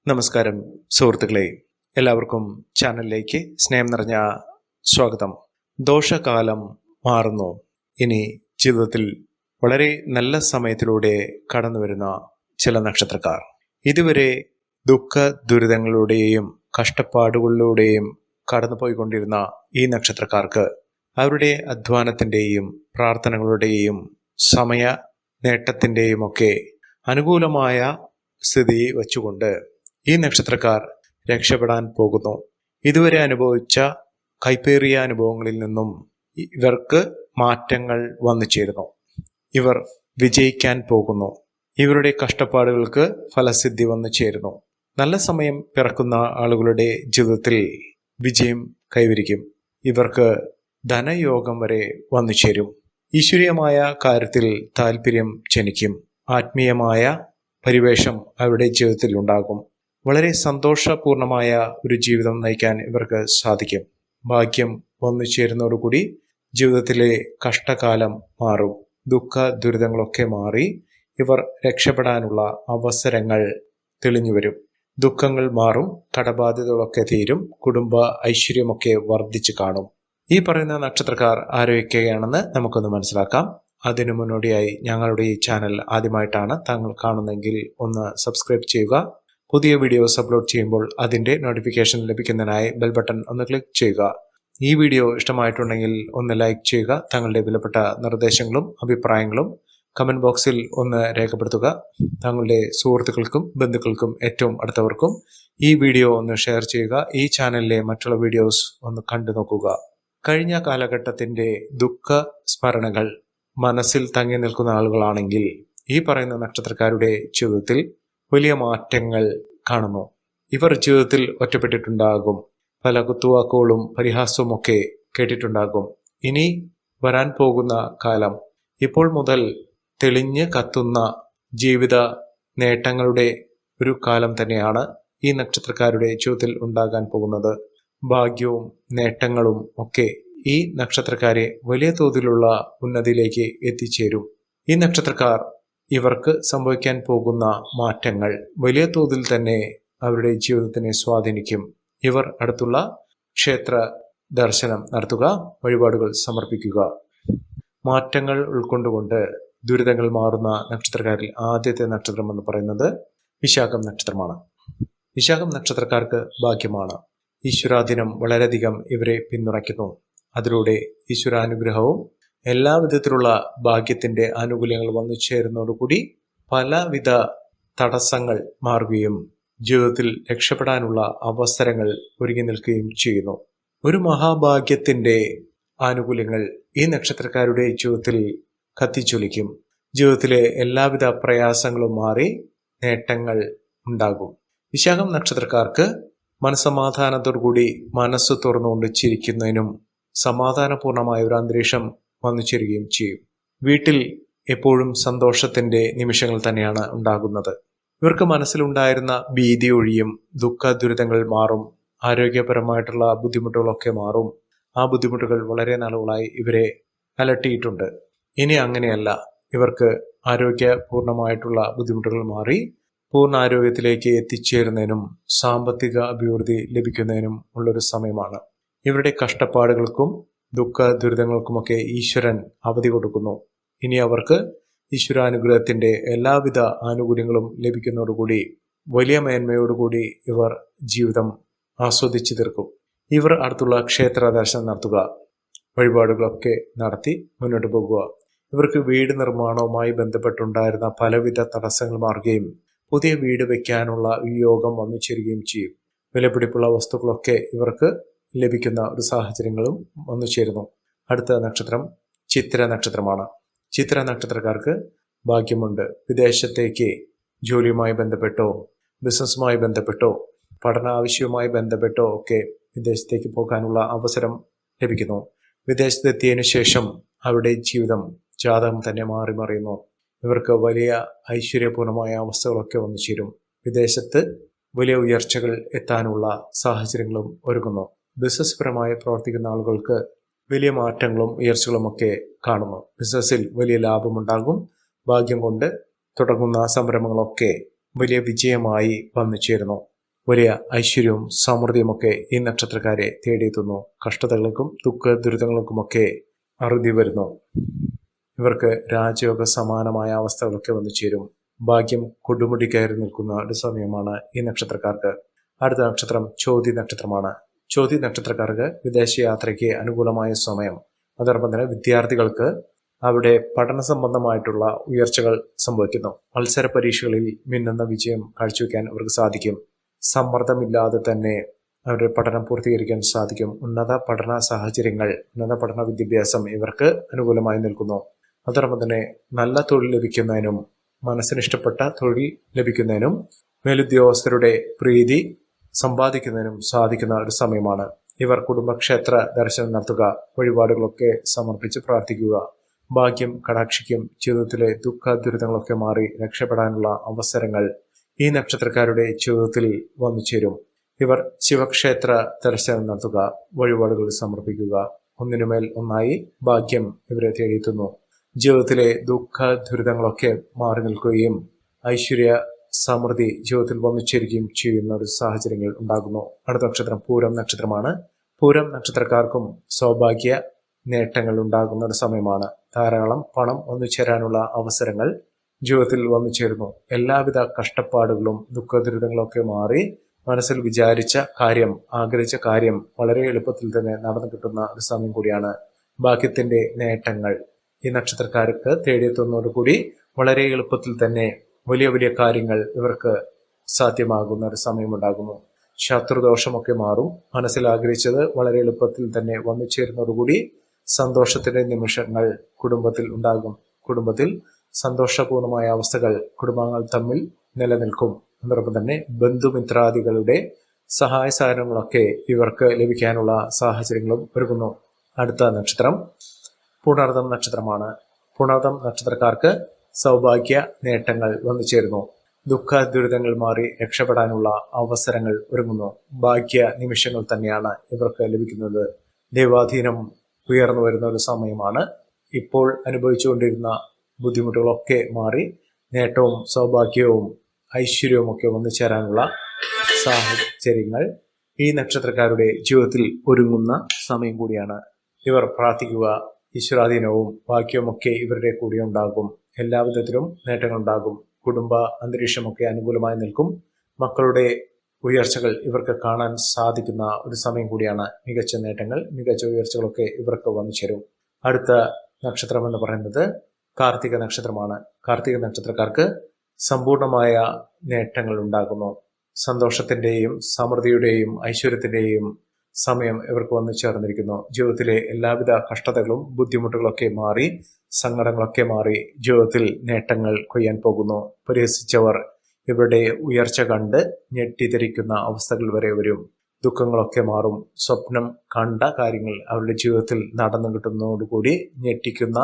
നമസ്കാരം സുഹൃത്തുക്കളെ, എല്ലാവർക്കും ചാനലിലേക്ക് സ്നേഹം നിറഞ്ഞ സ്വാഗതം. ദോഷകാലം മാറുന്നു. ഇനി ജീവിതത്തിൽ വളരെ നല്ല സമയത്തിലൂടെ കടന്നു വരുന്ന ചില നക്ഷത്രക്കാർ. ഇതുവരെ ദുഃഖ ദുരിതങ്ങളുടെയും കഷ്ടപ്പാടുകളിലൂടെയും കടന്നുപോയിക്കൊണ്ടിരുന്ന ഈ നക്ഷത്രക്കാർക്ക് അവരുടെ അധ്വാനത്തിൻ്റെയും പ്രാർത്ഥനകളുടെയും സമയ നേട്ടത്തിൻ്റെയും ഒക്കെ അനുകൂലമായ സ്ഥിതി വച്ചുകൊണ്ട് ഈ നക്ഷത്രക്കാർ രക്ഷപ്പെടാൻ പോകുന്നു. ഇതുവരെ അനുഭവിച്ച കൈപ്പേറിയ അനുഭവങ്ങളിൽ നിന്നും ഇവർക്ക് മാറ്റങ്ങൾ വന്നു ചേരുന്നു. ഇവർ വിജയിക്കാൻ പോകുന്നു. ഇവരുടെ കഷ്ടപ്പാടുകൾക്ക് ഫലസിദ്ധി വന്നു ചേരുന്നു. നല്ല സമയം പിറക്കുന്ന ആളുകളുടെ ജീവിതത്തിൽ വിജയം കൈവരിക്കും. ഇവർക്ക് ധനയോഗം വരെ വന്നു ചേരും. ഈശ്വരീയമായ കാര്യത്തിൽ താല്പര്യം ജനിക്കും. ആത്മീയമായ പരിവേഷം അവരുടെ ജീവിതത്തിൽ ഉണ്ടാകും. വളരെ സന്തോഷപൂർണമായ ഒരു ജീവിതം നയിക്കാൻ ഇവർക്ക് സാധിക്കും. ഭാഗ്യം വന്നു ചേരുന്നതോടുകൂടി ജീവിതത്തിലെ കഷ്ടകാലം മാറും. ദുഃഖ ദുരിതങ്ങളൊക്കെ മാറി ഇവർ രക്ഷപ്പെടാനുള്ള അവസരങ്ങൾ തെളിഞ്ഞു വരും. ദുഃഖങ്ങൾ മാറും. കടബാധ്യതകളൊക്കെ തീരും. കുടുംബ ഐശ്വര്യമൊക്കെ വർദ്ധിച്ചു കാണും. ഈ പറയുന്ന നക്ഷത്രക്കാർ ആരൊക്കെയാണെന്ന് നമുക്കൊന്ന് മനസ്സിലാക്കാം. അതിനു മുന്നോടിയായി ഞങ്ങളുടെ ഈ ചാനൽ ആദ്യമായിട്ടാണ് താങ്കൾ കാണുന്നതെങ്കിൽ ഒന്ന് സബ്സ്ക്രൈബ് ചെയ്യുക. പുതിയ വീഡിയോസ് അപ്ലോഡ് ചെയ്യുമ്പോൾ അതിൻ്റെ നോട്ടിഫിക്കേഷൻ ലഭിക്കുന്നതിനായി ബെൽ ബട്ടൺ ഒന്ന് ക്ലിക്ക് ചെയ്യുക. ഈ വീഡിയോ ഇഷ്ടമായിട്ടുണ്ടെങ്കിൽ ഒന്ന് ലൈക്ക് ചെയ്യുക. താങ്കളുടെ വിലപ്പെട്ട നിർദ്ദേശങ്ങളും അഭിപ്രായങ്ങളും കമൻറ്റ് ബോക്സിൽ ഒന്ന് രേഖപ്പെടുത്തുക. താങ്കളുടെ സുഹൃത്തുക്കൾക്കും ബന്ധുക്കൾക്കും ഏറ്റവും അടുത്തവർക്കും ഈ വീഡിയോ ഒന്ന് ഷെയർ ചെയ്യുക. ഈ ചാനലിലെ മറ്റുള്ള വീഡിയോസ് ഒന്ന് കണ്ടു നോക്കുക. കഴിഞ്ഞ കാലഘട്ടത്തിൻ്റെ ദുഃഖ സ്മരണകൾ മനസ്സിൽ തങ്ങി നിൽക്കുന്ന ആളുകളാണെങ്കിൽ ഈ പറയുന്ന നക്ഷത്രക്കാരുടെ ജീവിതത്തിൽ വലിയ മാറ്റങ്ങൾ കാണുന്നു. ഇവർ ജീവിതത്തിൽ ഒറ്റപ്പെട്ടിട്ടുണ്ടാകും. പല കുത്തുവാക്കുകളും പരിഹാസവും ഒക്കെ കേട്ടിട്ടുണ്ടാകും. ഇനി വരാൻ പോകുന്ന കാലം ഇപ്പോൾ മുതൽ തെളിഞ്ഞ് കത്തുന്ന ജീവിത നേട്ടങ്ങളുടെ ഒരു കാലം തന്നെയാണ് ഈ നക്ഷത്രക്കാരുടെ ജീവിതത്തിൽ ഉണ്ടാകാൻ പോകുന്നത്. ഭാഗ്യവും നേട്ടങ്ങളും ഒക്കെ ഈ നക്ഷത്രക്കാരെ വലിയ തോതിലുള്ള ഉന്നതിയിലേക്ക് എത്തിച്ചേരും. ഈ നക്ഷത്രക്കാർ ഇവർക്ക് സംഭവിക്കാൻ പോകുന്ന മാറ്റങ്ങൾ വലിയ തോതിൽ തന്നെ അവരുടെ ജീവിതത്തിനെ സ്വാധീനിക്കും. ഇവർ അടുത്തുള്ള ക്ഷേത്ര ദർശനം നടത്തുക, വഴിപാടുകൾ സമർപ്പിക്കുക. മാറ്റങ്ങൾ ഉൾക്കൊണ്ടുകൊണ്ട് ദുരിതങ്ങൾ മാറുന്ന നക്ഷത്രക്കാരിൽ ആദ്യത്തെ നക്ഷത്രം എന്ന് പറയുന്നത് വിശാഖം നക്ഷത്രമാണ്. വിശാഖം നക്ഷത്രക്കാർക്ക് ഭാഗ്യമാണ്. ഈശ്വരാധീനം വളരെയധികം ഇവരെ പിന്തുണയ്ക്കുന്നു. അതിലൂടെ ഈശ്വരാനുഗ്രഹവും എല്ലാവിധത്തിലുള്ള ഭാഗ്യത്തിൻ്റെ ആനുകൂല്യങ്ങൾ വന്നു ചേരുന്നതോടുകൂടി പലവിധ തടസ്സങ്ങൾ മാറുകയും ജീവിതത്തിൽ രക്ഷപ്പെടാനുള്ള അവസരങ്ങൾ ഒരുങ്ങി നിൽക്കുകയും ചെയ്യുന്നു. ഒരു മഹാഭാഗ്യത്തിൻ്റെ ആനുകൂല്യങ്ങൾ ഈ നക്ഷത്രക്കാരുടെ ജീവിതത്തിൽ കത്തിച്ചൊലിക്കും. ജീവിതത്തിലെ എല്ലാവിധ പ്രയാസങ്ങളും മാറി നേട്ടങ്ങൾ ഉണ്ടാകും. വിശാഖം നക്ഷത്രക്കാർക്ക് മനസ്സമാധാനത്തോടുകൂടി മനസ്സ് തുറന്നുകൊണ്ട് ചിരിക്കുന്നതിനും സമാധാനപൂർണമായ ഒരു അന്തരീക്ഷം വന്നു ചേരുകയും ചെയ്യും. വീട്ടിൽ എപ്പോഴും സന്തോഷത്തിൻ്റെ നിമിഷങ്ങൾ തന്നെയാണ് ഉണ്ടാകുന്നത്. ഇവർക്ക് മനസ്സിലുണ്ടായിരുന്ന ഭീതി ഒഴിയും. ദുഃഖ ദുരിതങ്ങൾ മാറും. ആരോഗ്യപരമായിട്ടുള്ള ബുദ്ധിമുട്ടുകളൊക്കെ മാറും. ആ ബുദ്ധിമുട്ടുകൾ വളരെ നാളുകളായി ഇവരെ അലട്ടിയിട്ടുണ്ട്. ഇനി അങ്ങനെയല്ല. ഇവർക്ക് ആരോഗ്യപൂർണമായിട്ടുള്ള ബുദ്ധിമുട്ടുകൾ മാറി പൂർണ്ണ ആരോഗ്യത്തിലേക്ക് എത്തിച്ചേരുന്നതിനും സാമ്പത്തിക അഭിവൃദ്ധി ലഭിക്കുന്നതിനും ഉള്ളൊരു സമയമാണ്. ഇവരുടെ കഷ്ടപ്പാടുകൾക്കും ദുഃഖ ദുരിതങ്ങൾക്കുമൊക്കെ ഈശ്വരൻ അവധി കൊടുക്കുന്നു. ഇനി അവർക്ക് ഈശ്വരാനുഗ്രഹത്തിൻ്റെ എല്ലാവിധ ആനുകൂല്യങ്ങളും ലഭിക്കുന്നതോടുകൂടി വലിയ മേന്മയോടുകൂടി ഇവർ ജീവിതം ആസ്വദിച്ചു തീർക്കും. ഇവർ അടുത്തുള്ള ക്ഷേത്ര ദർശനം നടത്തുക, വഴിപാടുകളൊക്കെ നടത്തി മുന്നോട്ട് പോകുക. ഇവർക്ക് വീട് നിർമ്മാണവുമായി ബന്ധപ്പെട്ടുണ്ടായിരുന്ന പലവിധ തടസ്സങ്ങൾ മാറുകയും പുതിയ വീട് വയ്ക്കാനുള്ള യോഗം വന്നു ചേരുകയും ചെയ്യും. വിലപിടിപ്പുള്ള വസ്തുക്കളൊക്കെ ഇവർക്ക് ലഭിക്കുന്ന ഒരു സാഹചര്യങ്ങളും വന്നു ചേരുന്നു. അടുത്ത നക്ഷത്രം ചിത്ര നക്ഷത്രമാണ്. ചിത്ര നക്ഷത്രക്കാർക്ക് ഭാഗ്യമുണ്ട്. വിദേശത്തേക്ക് ജോലിയുമായി ബന്ധപ്പെട്ടോ ബിസിനസ്സുമായി ബന്ധപ്പെട്ടോ പഠനാവശ്യവുമായി ബന്ധപ്പെട്ടോ ഒക്കെ വിദേശത്തേക്ക് പോകാനുള്ള അവസരം ലഭിക്കുന്നു. വിദേശത്തെത്തിയതിനു ശേഷം അവരുടെ ജീവിതം ജാതകം തന്നെ മാറി മറിയുന്നു. ഇവർക്ക് വലിയ ഐശ്വര്യപൂർണമായ അവസ്ഥകളൊക്കെ വന്നു ചേരും. വിദേശത്ത് വലിയ ഉയർച്ചകൾ എത്താനുള്ള സാഹചര്യങ്ങളും ഒരുങ്ങുന്നു. ബിസിനസ് പരമായി പ്രവർത്തിക്കുന്ന ആളുകൾക്ക് വലിയ മാറ്റങ്ങളും ഉയർച്ചകളുമൊക്കെ കാണുന്നു. ബിസിനസ്സിൽ വലിയ ലാഭമുണ്ടാകും. ഭാഗ്യം കൊണ്ട് തുടങ്ങുന്ന സംരംഭങ്ങളൊക്കെ വലിയ വിജയമായി വന്നു ചേരുന്നു. വലിയ ഐശ്വര്യവും സമൃദ്ധിയുമൊക്കെ ഈ നക്ഷത്രക്കാരെ തേടിയെത്തുന്നു. കഷ്ടതകൾക്കും ദുരിതങ്ങൾക്കുമൊക്കെ അറുതി വരുന്നു. ഇവർക്ക് രാജയോഗ സമാനമായ അവസ്ഥകളൊക്കെ വന്നു ചേരും. ഭാഗ്യം കൊടുമുടി കയറി നിൽക്കുന്ന ഒരു സമയമാണ് ഈ നക്ഷത്രക്കാർക്ക്. അടുത്ത നക്ഷത്രം ചോതി നക്ഷത്രമാണ്. ചോതി നക്ഷത്രക്കാർക്ക് വിദേശയാത്രയ്ക്ക് അനുകൂലമായ സമയം. അതോടൊപ്പം തന്നെ വിദ്യാർത്ഥികൾക്ക് അവിടെ പഠന സംബന്ധമായിട്ടുള്ള ഉയർച്ചകൾ സംഭവിക്കുന്നു. മത്സര പരീക്ഷകളിൽ മിന്നുന്ന വിജയം കാഴ്ചവെക്കാൻ അവർക്ക് സാധിക്കും. സമ്മർദ്ദമില്ലാതെ തന്നെ അവരുടെ പഠനം പൂർത്തീകരിക്കാൻ സാധിക്കും. ഉന്നത പഠന സാഹചര്യങ്ങൾ, ഉന്നത പഠന വിദ്യാഭ്യാസം ഇവർക്ക് അനുകൂലമായി നിൽക്കുന്നു. അതോടൊപ്പം തന്നെ നല്ല തൊഴിൽ ലഭിക്കുന്നതിനും മനസ്സിനിഷ്ടപ്പെട്ട തൊഴിൽ ലഭിക്കുന്നതിനും മേലുദ്യോഗസ്ഥരുടെ പ്രീതി സമ്പാദിക്കുന്നതിനും സാധിക്കുന്ന ഒരു സമയമാണ്. ഇവർ കുടുംബക്ഷേത്ര ദർശനം നടത്തുക, വഴിപാടുകളൊക്കെ സമർപ്പിച്ച് പ്രാർത്ഥിക്കുക. ഭാഗ്യം കടാക്ഷിക്കും. ജീവിതത്തിലെ ദുരിതങ്ങളൊക്കെ മാറി രക്ഷപ്പെടാനുള്ള അവസരങ്ങൾ ഈ നക്ഷത്രക്കാരുടെ ജീവിതത്തിൽ വന്നു ചേരും. ഇവർ ശിവക്ഷേത്ര ദർശനം നടത്തുക, വഴിപാടുകൾ സമർപ്പിക്കുക. ഒന്നിനുമേൽ ഒന്നായി ഭാഗ്യം ഇവരെ തേടിയെത്തുന്നു. ജീവിതത്തിലെ ദുരിതങ്ങളൊക്കെ മാറി നിൽക്കുകയും ഐശ്വര്യ സമൃദ്ധി ജീവിതത്തിൽ വന്നു ചേരുകയും ചെയ്യുന്ന ഒരു സാഹചര്യങ്ങൾ ഉണ്ടാകുന്നു. അടുത്ത നക്ഷത്രം പൂരം നക്ഷത്രമാണ്. പൂരം നക്ഷത്രക്കാർക്കും സൗഭാഗ്യ നേട്ടങ്ങൾ ഉണ്ടാകുന്ന ഒരു സമയമാണ്. ധാരാളം പണം വന്നു ചേരാനുള്ള അവസരങ്ങൾ ജീവിതത്തിൽ വന്നു ചേരുന്നു. എല്ലാവിധ കഷ്ടപ്പാടുകളും ദുരിതങ്ങളൊക്കെ മാറി മനസ്സിൽ വിചാരിച്ച കാര്യം, ആഗ്രഹിച്ച കാര്യം വളരെ എളുപ്പത്തിൽ തന്നെ നടന്നു കിട്ടുന്ന ഒരു സമയം കൂടിയാണ്. ഭാഗ്യത്തിന്റെ നേട്ടങ്ങൾ ഈ നക്ഷത്രക്കാർക്ക് തേടിയെത്തുന്നതോടുകൂടി വളരെ എളുപ്പത്തിൽ തന്നെ വലിയ വലിയ കാര്യങ്ങൾ ഇവർക്ക് സാധ്യമാകുന്ന ഒരു സമയമുണ്ടാകുന്നു. ശത്രുദോഷമൊക്കെ മാറും. മനസ്സിൽ ആഗ്രഹിച്ചത് വളരെ എളുപ്പത്തിൽ തന്നെ വന്നു ചേരുന്നതോടുകൂടി സന്തോഷത്തിന്റെ നിമിഷങ്ങൾ കുടുംബത്തിൽ ഉണ്ടാകും. കുടുംബത്തിൽ സന്തോഷപൂർണമായ അവസ്ഥകൾ കുടുംബാംഗങ്ങൾ തമ്മിൽ നിലനിൽക്കും. അതോടൊപ്പം തന്നെ ബന്ധുമിത്രാദികളുടെ സഹായ സഹകരണങ്ങളൊക്കെ ഇവർക്ക് ലഭിക്കാനുള്ള സാഹചര്യങ്ങളും ഒരുങ്ങുന്നു. അടുത്ത നക്ഷത്രം പുണർദം നക്ഷത്രമാണ്. പുണർദം നക്ഷത്രക്കാർക്ക് സൗഭാഗ്യ നേട്ടങ്ങൾ വന്നു ചേരുന്നു. ദുരിതങ്ങൾ മാറി രക്ഷപ്പെടാനുള്ള അവസരങ്ങൾ ഒരുങ്ങുന്നു. ഭാഗ്യ നിമിഷങ്ങൾ തന്നെയാണ് ഇവർക്ക് ലഭിക്കുന്നത്. ദൈവാധീനം ഉയർന്നു വരുന്ന ഒരു സമയമാണ്. ഇപ്പോൾ അനുഭവിച്ചുകൊണ്ടിരുന്ന ബുദ്ധിമുട്ടുകളൊക്കെ മാറി നേട്ടവും സൗഭാഗ്യവും ഐശ്വര്യവും ഒക്കെ വന്നു ചേരാനുള്ള സാഹചര്യങ്ങൾ ഈ നക്ഷത്രക്കാരുടെ ജീവിതത്തിൽ ഒരുങ്ങുന്ന സമയം കൂടിയാണ്. ഇവർ പ്രാർത്ഥിക്കുക, ഈശ്വരാധീനവും ഭാഗ്യവുമൊക്കെ ഇവരുടെ കൂടെ ഉണ്ടാകും. എല്ലാവിധത്തിലും നേട്ടങ്ങളുണ്ടാകും. കുടുംബ അന്തരീക്ഷമൊക്കെ അനുകൂലമായി നിൽക്കും. മക്കളുടെ ഉയർച്ചകൾ ഇവർക്ക് കാണാൻ സാധിക്കുന്ന ഒരു സമയം കൂടിയാണ്. മികച്ച നേട്ടങ്ങൾ, മികച്ച ഉയർച്ചകളൊക്കെ ഇവർക്ക് വന്നു ചേരും. അടുത്ത നക്ഷത്രം എന്ന് പറയുന്നത് കാർത്തിക നക്ഷത്രമാണ്. കാർത്തിക നക്ഷത്രക്കാർക്ക് സമ്പൂർണമായ നേട്ടങ്ങൾ ഉണ്ടാകുന്നു. സന്തോഷത്തിന്റെയും സമൃദ്ധിയുടെയും ഐശ്വര്യത്തിന്റെയും സമയം ഇവർക്ക് വന്നു ചേർന്നിരിക്കുന്നു. ജീവിതത്തിലെ എല്ലാവിധ കഷ്ടതകളും ബുദ്ധിമുട്ടുകളൊക്കെ മാറി, സങ്കടങ്ങളൊക്കെ മാറി ജീവിതത്തിൽ നേട്ടങ്ങൾ കൊയ്യാൻ പോകുന്നു. പരിഹസിച്ചവർ ഇവരുടെ ഉയർച്ച കണ്ട് ഞെട്ടിധരിക്കുന്ന അവസ്ഥകൾ വരെ വരും. ദുഃഖങ്ങളൊക്കെ മാറും. സ്വപ്നം കണ്ട കാര്യങ്ങൾ അവരുടെ ജീവിതത്തിൽ നടന്നു കിട്ടുന്നതോടുകൂടി ഞെട്ടിക്കുന്ന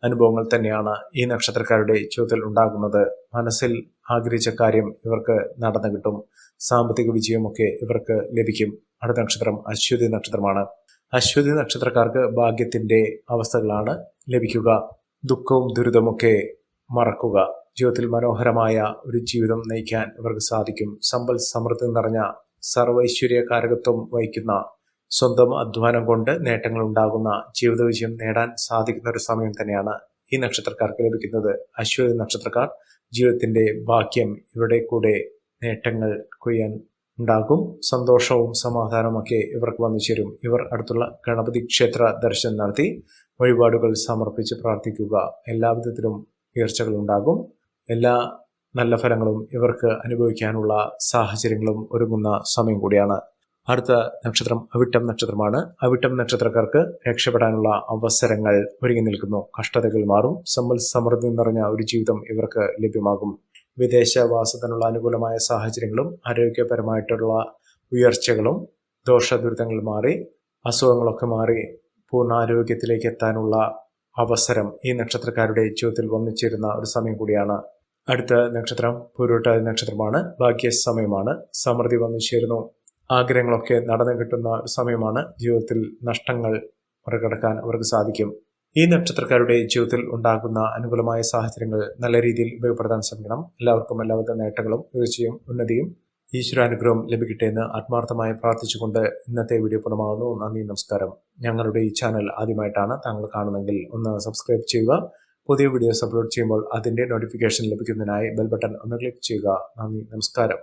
അനുഭവങ്ങൾ തന്നെയാണ് ഈ നക്ഷത്രക്കാരുടെ ജീവിതത്തിൽ ഉണ്ടാകുന്നത്. മനസ്സിൽ ആഗ്രഹിച്ച കാര്യം ഇവർക്ക് നടന്നു കിട്ടും. സാമ്പത്തിക വിജയമൊക്കെ ഇവർക്ക് ലഭിക്കും. അടുത്ത നക്ഷത്രം അശ്വതി നക്ഷത്രമാണ്. അശ്വതി നക്ഷത്രക്കാർക്ക് ഭാഗ്യത്തിന്റെ അവസ്ഥകളാണ് ലഭിക്കുക. ദുഃഖവും ദുരിതമൊക്കെ മറക്കുക. ജീവിതത്തിൽ മനോഹരമായ ഒരു ജീവിതം നയിക്കാൻ ഇവർക്ക് സാധിക്കും. സമ്പൽ സമൃദ്ധി നിറഞ്ഞ സർവൈശ്വര്യ കാരകത്വം വഹിക്കുന്ന സ്വന്തം അധ്വാനം കൊണ്ട് നേട്ടങ്ങൾ ഉണ്ടാകുന്ന ജീവിത വിജയം നേടാൻ സാധിക്കുന്ന ഒരു സമയം തന്നെയാണ് ഈ നക്ഷത്രക്കാർക്ക് ലഭിക്കുന്നത്. അശ്വതി നക്ഷത്രക്കാർ ജീവിതത്തിന്റെ ഭാഗ്യം ഇവരുടെ കൂടെ നേട്ടങ്ങൾ കൊയ്യാൻ ഉണ്ടാകും. സന്തോഷവും സമാധാനവും ഒക്കെ ഇവർക്ക് വന്നു ചേരും. ഇവർ അടുത്തുള്ള ഗണപതി ക്ഷേത്ര ദർശനം നടത്തി വഴിപാടുകൾ സമർപ്പിച്ച് പ്രാർത്ഥിക്കുക. എല്ലാവിധത്തിലും ഉയർച്ചകൾ ഉണ്ടാകും. എല്ലാ നല്ല ഫലങ്ങളും ഇവർക്ക് അനുഭവിക്കാനുള്ള സാഹചര്യങ്ങളും ഒരുങ്ങുന്ന സമയം കൂടിയാണ്. അടുത്ത നക്ഷത്രം അവിട്ടം നക്ഷത്രമാണ്. അവിട്ടം നക്ഷത്രക്കാർക്ക് രക്ഷപ്പെടാനുള്ള അവസരങ്ങൾ ഒരുങ്ങി നിൽക്കുന്നു. കഷ്ടതകൾ മാറും. സമ്പൽ സമൃദ്ധി നിറഞ്ഞ ഒരു ജീവിതം ഇവർക്ക് ലഭ്യമാകും. വിദേശവാസത്തിനുള്ള അനുകൂലമായ സാഹചര്യങ്ങളും ആരോഗ്യപരമായിട്ടുള്ള ഉയർച്ചകളും ദുരിതങ്ങൾ മാറി അസുഖങ്ങളൊക്കെ മാറി പൂർണ്ണാരോഗ്യത്തിലേക്ക് എത്താനുള്ള അവസരം ഈ നക്ഷത്രക്കാരുടെ ജീവിതത്തിൽ വന്നു ചേരുന്ന ഒരു സമയം കൂടിയാണ്. അടുത്ത നക്ഷത്രം പൂരോട്ടാതി നക്ഷത്രമാണ്. ഭാഗ്യ സമയമാണ്. സമൃദ്ധി വന്നു ചേരുന്നു. ആഗ്രഹങ്ങളൊക്കെ നടന്നു കിട്ടുന്ന ഒരു സമയമാണ്. ജീവിതത്തിൽ നഷ്ടങ്ങൾ മറികടക്കാൻ അവർക്ക് സാധിക്കും. ഈ നക്ഷത്രക്കാരുടെ ജീവിതത്തിൽ ഉണ്ടാകുന്ന അനുകൂലമായ സാഹചര്യങ്ങൾ നല്ല രീതിയിൽ ഉപയോഗപ്പെടുത്താൻ ശ്രമിക്കണം. എല്ലാവർക്കും എല്ലാവിധ നേട്ടങ്ങളും ഉയർച്ചയും ഉന്നതിയും ഈശ്വരാനുഗ്രഹം ലഭിക്കട്ടെ എന്ന് ആത്മാർത്ഥമായി പ്രാർത്ഥിച്ചുകൊണ്ട് ഇന്നത്തെ വീഡിയോ പൂർണ്ണമാകുന്നു. നന്ദി, നമസ്കാരം. ഞങ്ങളുടെ ഈ ചാനൽ ആദ്യമായിട്ടാണ് താങ്കൾ കാണുന്നതെങ്കിൽ ഒന്ന് സബ്സ്ക്രൈബ് ചെയ്യുക. പുതിയ വീഡിയോസ് അപ്ലോഡ് ചെയ്യുമ്പോൾ അതിൻ്റെ നോട്ടിഫിക്കേഷൻ ലഭിക്കുന്നതിനായി ബെൽ ബട്ടൺ ഒന്ന് ക്ലിക്ക് ചെയ്യുക. നന്ദി, നമസ്കാരം.